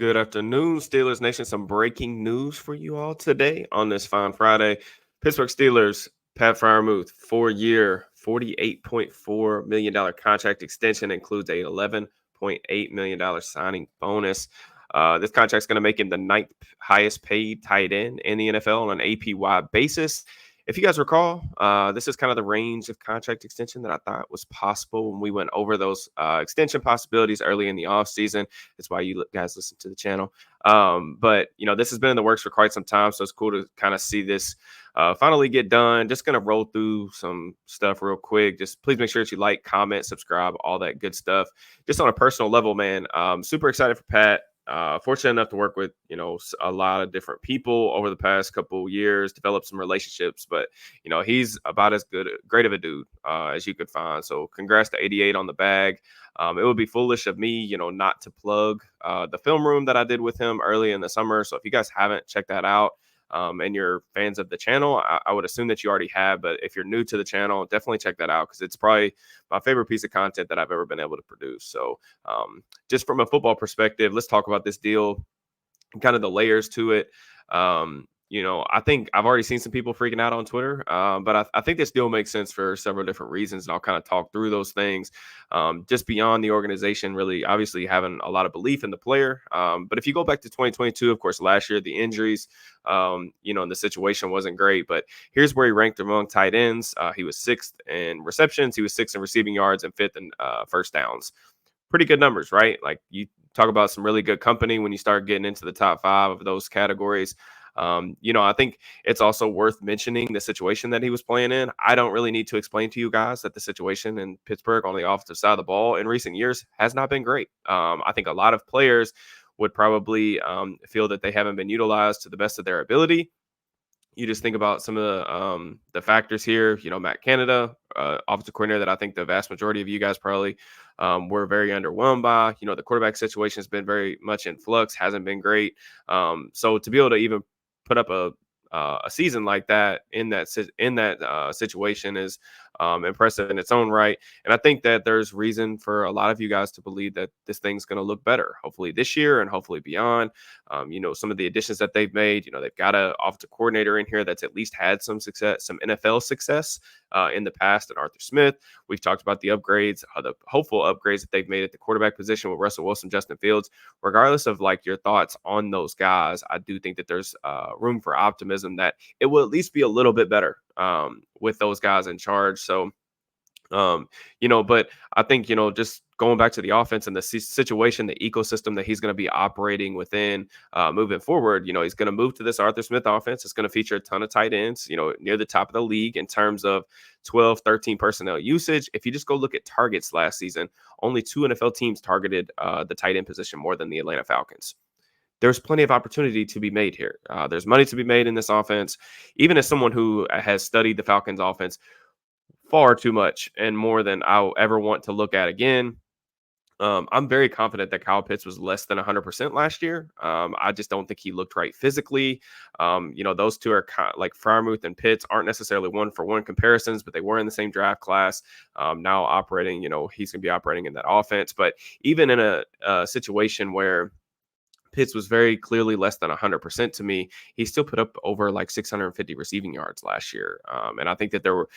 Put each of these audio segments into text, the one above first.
Good afternoon, Steelers Nation. Some breaking news for you all today on this fine Friday. Pittsburgh Steelers, Pat Freiermuth, 4-year, $48.4 million contract extension includes a $11.8 million signing bonus. This contract's going to make him the ninth highest paid tight end in the NFL on an APY basis. If you guys recall, this is kind of the range of contract extension that I thought was possible when we went over those extension possibilities early in the offseason. That's why you guys listen to the channel. But, this has been in the works for quite some time. So it's cool to kind of see this finally get done. Just going to roll through some stuff real quick. Just please make sure that you like, comment, subscribe, all that good stuff. Just on a personal level, man, super excited for Pat. Fortunate enough to work with a lot of different people over the past couple years, develop some relationships, but he's about as great of a dude as you could find. So congrats to 88 on the bag. It would be foolish of me not to plug the film room that I did with him early in the summer. So if you guys haven't checked that out, and you're fans of the channel, I would assume that you already have, but if you're new to the channel, definitely check that out because it's probably my favorite piece of content that I've ever been able to produce. So just from a football perspective, let's talk about this deal and kind of the layers to it. I think I've already seen some people freaking out on Twitter, but I think this deal makes sense for several different reasons. And I'll kind of talk through those things just beyond the organization, really obviously having a lot of belief in the player. But if you go back to 2022, of course, last year, the injuries, and the situation wasn't great. But here's where he ranked among tight ends. He was sixth in receptions. He was sixth in receiving yards and fifth in first downs. Pretty good numbers, right? Like you talk about some really good company when you start getting into the top five of those categories. I think it's also worth mentioning the situation that he was playing in. I don't really need to explain to you guys that the situation in Pittsburgh on the offensive side of the ball in recent years has not been great. I think a lot of players would probably feel that they haven't been utilized to the best of their ability. You just think about some of the factors here. Matt Canada, offensive coordinator that I think the vast majority of you guys probably were very underwhelmed by. The quarterback situation has been very much in flux, hasn't been great. So to be able to even put up a season like that in that situation is impressive in its own right. And I think that there's reason for a lot of you guys to believe that this thing's going to look better, hopefully this year and hopefully beyond. Some of the additions that they've made, they've got an offensive coordinator in here that's at least had some success, some NFL success in the past, and Arthur Smith. We've talked about the upgrades, the hopeful upgrades that they've made at the quarterback position with Russell Wilson, Justin Fields. Regardless of like your thoughts on those guys, I do think that there's room for optimism that it will at least be a little bit better with those guys in charge. So, but I think, just going back to the offense and the situation, the ecosystem that he's going to be operating within moving forward, he's going to move to this Arthur Smith offense. It's going to feature a ton of tight ends, near the top of the league in terms of 12, 13 personnel usage. If you just go look at targets last season, only two NFL teams targeted the tight end position more than the Atlanta Falcons. There's plenty of opportunity to be made here. There's money to be made in this offense. Even as someone who has studied the Falcons offense far too much and more than I'll ever want to look at again, I'm very confident that Kyle Pitts was less than 100% last year. I just don't think he looked right physically. Those two are like Freiermuth and Pitts aren't necessarily one-for-one comparisons, but they were in the same draft class. Now operating, he's going to be operating in that offense. But even in a situation where Pitts was very clearly less than 100% to me, he still put up over like 650 receiving yards last year. And I think that there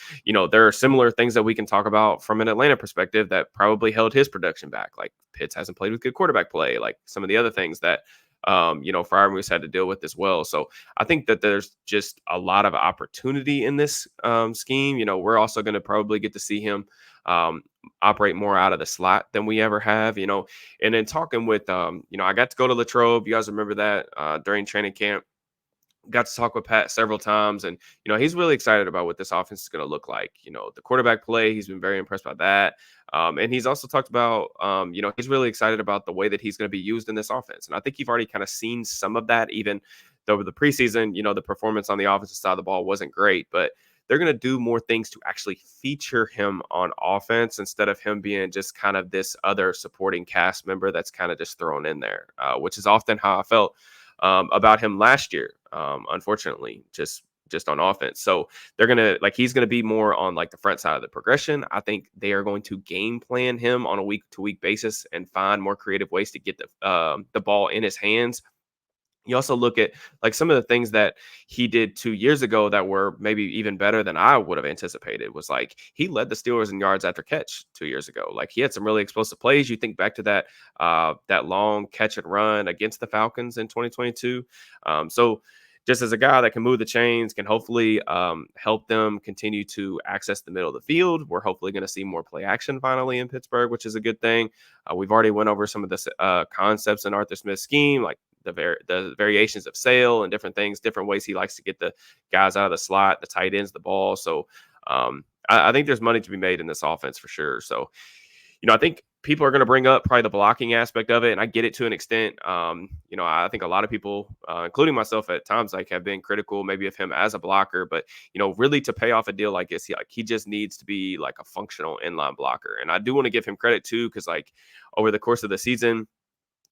are similar things that we can talk about from an Atlanta perspective that probably held his production back. Like Pitts hasn't played with good quarterback play, like some of the other things that, Freiermuth had to deal with as well. So I think that there's just a lot of opportunity in this scheme. We're also going to probably get to see him operate more out of the slot than we ever have, and then talking with, I got to go to Latrobe. You guys remember that during training camp. Got to talk with Pat several times, and he's really excited about what this offense is going to look like. The quarterback play, he's been very impressed by that, and he's also talked about, he's really excited about the way that he's going to be used in this offense. And I think you've already kind of seen some of that, even though the preseason, the performance on the offensive side of the ball wasn't great, but they're going to do more things to actually feature him on offense instead of him being just kind of this other supporting cast member that's kind of just thrown in there, which is often how I felt about him last year. Unfortunately, just just on offense. So he's gonna be more on like the front side of the progression. I think they are going to game plan him on a week to week basis and find more creative ways to get the ball in his hands. You also look at like some of the things that he did 2 years ago that were maybe even better than I would have anticipated. Was like he led the Steelers in yards after catch 2 years ago. Like he had some really explosive plays. You think back to that long catch and run against the Falcons in 2022. So just as a guy that can move the chains, can hopefully help them continue to access the middle of the field. We're hopefully going to see more play action finally in Pittsburgh, which is a good thing. We've already went over some of the concepts in Arthur Smith's scheme, like the variations of sale and different things, different ways he likes to get the guys out of the slot, the tight ends, the ball. So I think there's money to be made in this offense for sure. So, I think people are going to bring up probably the blocking aspect of it, and I get it to an extent. I think a lot of people, including myself at times, like have been critical maybe of him as a blocker, but really to pay off a deal like this, he just needs to be like a functional inline blocker. And I do want to give him credit too, because like over the course of the season,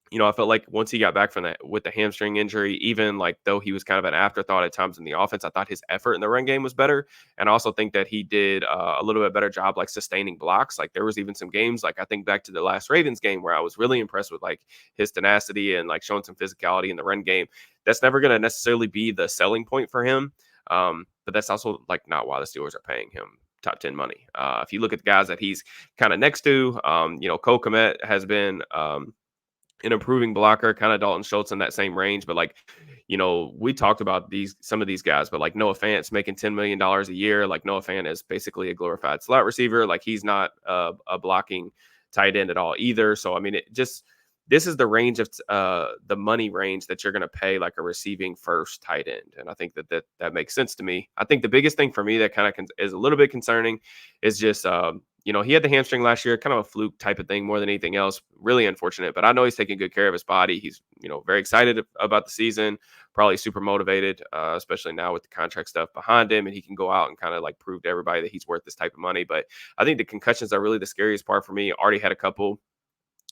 I felt like once he got back from that with the hamstring injury, even like though he was kind of an afterthought at times in the offense, I thought his effort in the run game was better. And I also think that he did a little bit better job like sustaining blocks. Like there was even some games, like I think back to the last Ravens game where I was really impressed with like his tenacity and like showing some physicality in the run game. That's never going to necessarily be the selling point for him. But that's also like not why the Steelers are paying him top 10 money. If you look at the guys that he's kind of next to, Cole Kmet has been an improving blocker, kind of Dalton Schultz in that same range. But like, we talked about some of these guys, but like Noah Fant's making $10 million a year. Like Noah Fant is basically a glorified slot receiver. Like he's not a blocking tight end at all either. So, I mean, this is the range of the money range that you're going to pay like a receiving first tight end. And I think that makes sense to me. I think the biggest thing for me that kind of is a little bit concerning is just, he had the hamstring last year, kind of a fluke type of thing more than anything else. Really unfortunate, but I know he's taking good care of his body. He's, very excited about the season, probably super motivated, especially now with the contract stuff behind him, and he can go out and kind of like prove to everybody that he's worth this type of money. But I think the concussions are really the scariest part for me. Already had a couple.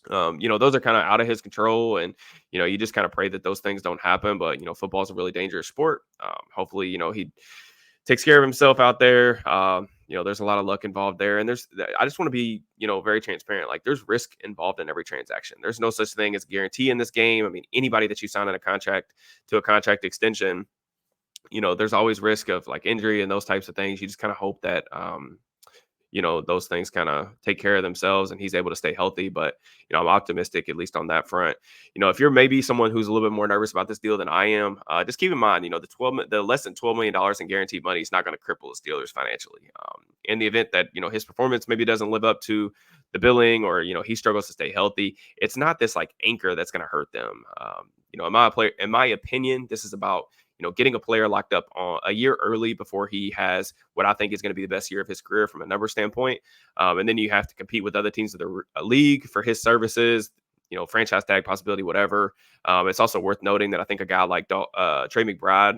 Those are kind of out of his control, and you just kind of pray that those things don't happen. But football is a really dangerous sport. Hopefully, he takes care of himself out there. There's a lot of luck involved there, and I just want to be very transparent. Like there's risk involved in every transaction. There's no such thing as a guarantee in this game. I mean, anybody that you sign in a contract to a contract extension, there's always risk of like injury and those types of things. You just kind of hope that those things kind of take care of themselves and he's able to stay healthy. But, I'm optimistic, at least on that front. If you're maybe someone who's a little bit more nervous about this deal than I am, just keep in mind, the less than $12 million in guaranteed money is not going to cripple the Steelers financially. In the event that, his performance maybe doesn't live up to the billing or, he struggles to stay healthy, it's not this like anchor that's going to hurt them. In my opinion, this is about, getting a player locked up on a year early before he has what I think is going to be the best year of his career from a number standpoint. And then you have to compete with other teams of the league for his services, franchise tag possibility, whatever. It's also worth noting that I think a guy like Trey McBride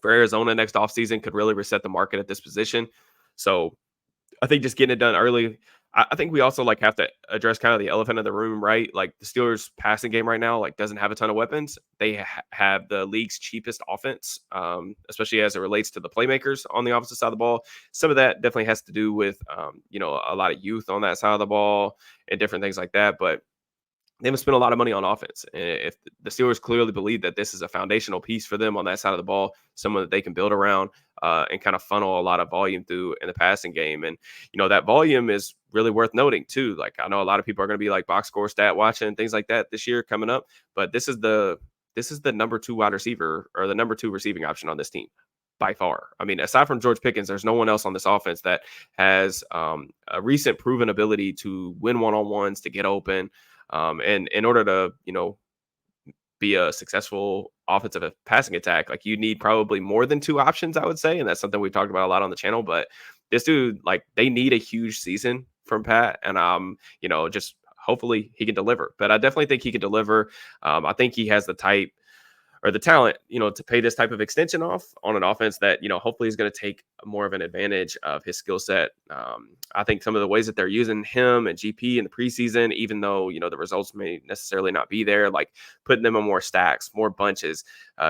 for Arizona next offseason could really reset the market at this position. So I think just getting it done early. I think we also like have to address kind of the elephant in the room, right? Like the Steelers passing game right now, like doesn't have a ton of weapons. They have the league's cheapest offense, especially as it relates to the playmakers on the opposite side of the ball. Some of that definitely has to do with, a lot of youth on that side of the ball and different things like that. But they haven't spent a lot of money on offense. And if the Steelers clearly believe that this is a foundational piece for them on that side of the ball, someone that they can build around and kind of funnel a lot of volume through in the passing game. And, that volume is really worth noting too. Like I know a lot of people are going to be like box score stat watching and things like that this year coming up, but this is the number 2 wide receiver or the number 2 receiving option on this team by far. I mean, aside from George Pickens, there's no one else on this offense that has a recent proven ability to win one-on-ones, to get open. And in order to, be a successful offensive passing attack, like you need probably more than 2 options, I would say. And that's something we've talked about a lot on the channel, but this dude, like they need a huge season from Pat. And, just hopefully he can deliver, but I definitely think he can deliver. I think he has the type or the talent, to pay this type of extension off on an offense that, hopefully is going to take more of an advantage of his skill set. I think some of the ways that they're using him and GP in the preseason, even though, the results may necessarily not be there, like putting them on more stacks, more bunches,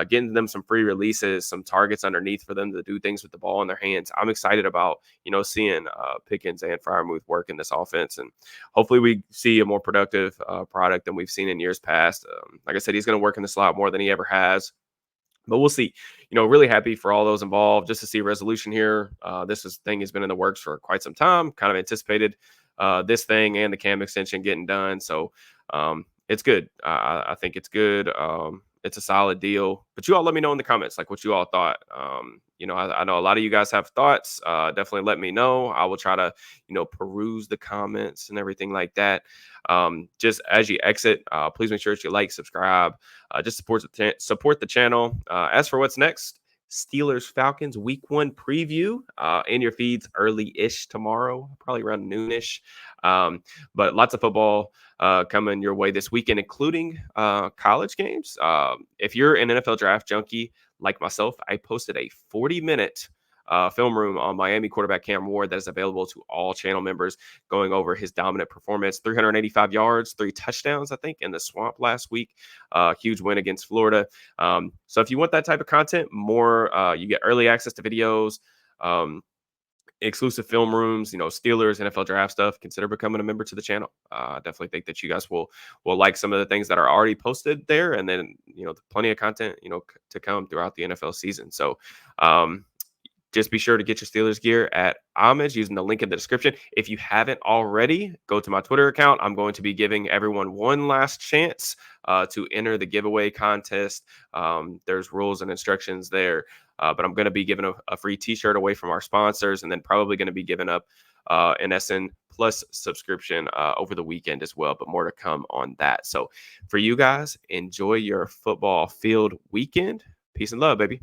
getting them some free releases, some targets underneath for them to do things with the ball in their hands. I'm excited about, seeing Pickens and Freiermuth work in this offense. And hopefully we see a more productive product than we've seen in years past. Like I said, he's going to work in the slot more than he ever has. But we'll see. Really happy for all those involved just to see resolution here. Thing has been in the works for quite some time. Kind of anticipated this thing and the cam extension getting done. So it's good. I think it's good. It's a solid deal. But you all let me know in the comments like what you all thought. I know a lot of you guys have thoughts. Definitely let me know. I will try to peruse the comments and everything like that. Just as you exit, please make sure that you like, subscribe, just support the channel. As for what's next, Steelers Falcons Week 1 preview in your feeds early-ish tomorrow, probably around noonish. But lots of football coming your way this weekend, including college games. If you're an NFL draft junkie like myself, I posted a 40-minute film room on Miami quarterback Cam Ward that is available to all channel members, going over his dominant performance, 385 yards, 3 touchdowns, I think, in the Swamp last week. Huge win against Florida. So if you want that type of content, you get early access to videos, exclusive film rooms, Steelers, NFL draft stuff, consider becoming a member to the channel. I definitely think that you guys will like some of the things that are already posted there. And then, plenty of content, to come throughout the NFL season. So, just be sure to get your Steelers gear at Homage using the link in the description. If you haven't already, go to my Twitter account. I'm going to be giving everyone one last chance to enter the giveaway contest. There's rules and instructions there, but I'm going to be giving a free t-shirt away from our sponsors, and then probably going to be giving up an SN Plus subscription over the weekend as well, but more to come on that. So for you guys, enjoy your football field weekend. Peace and love, baby.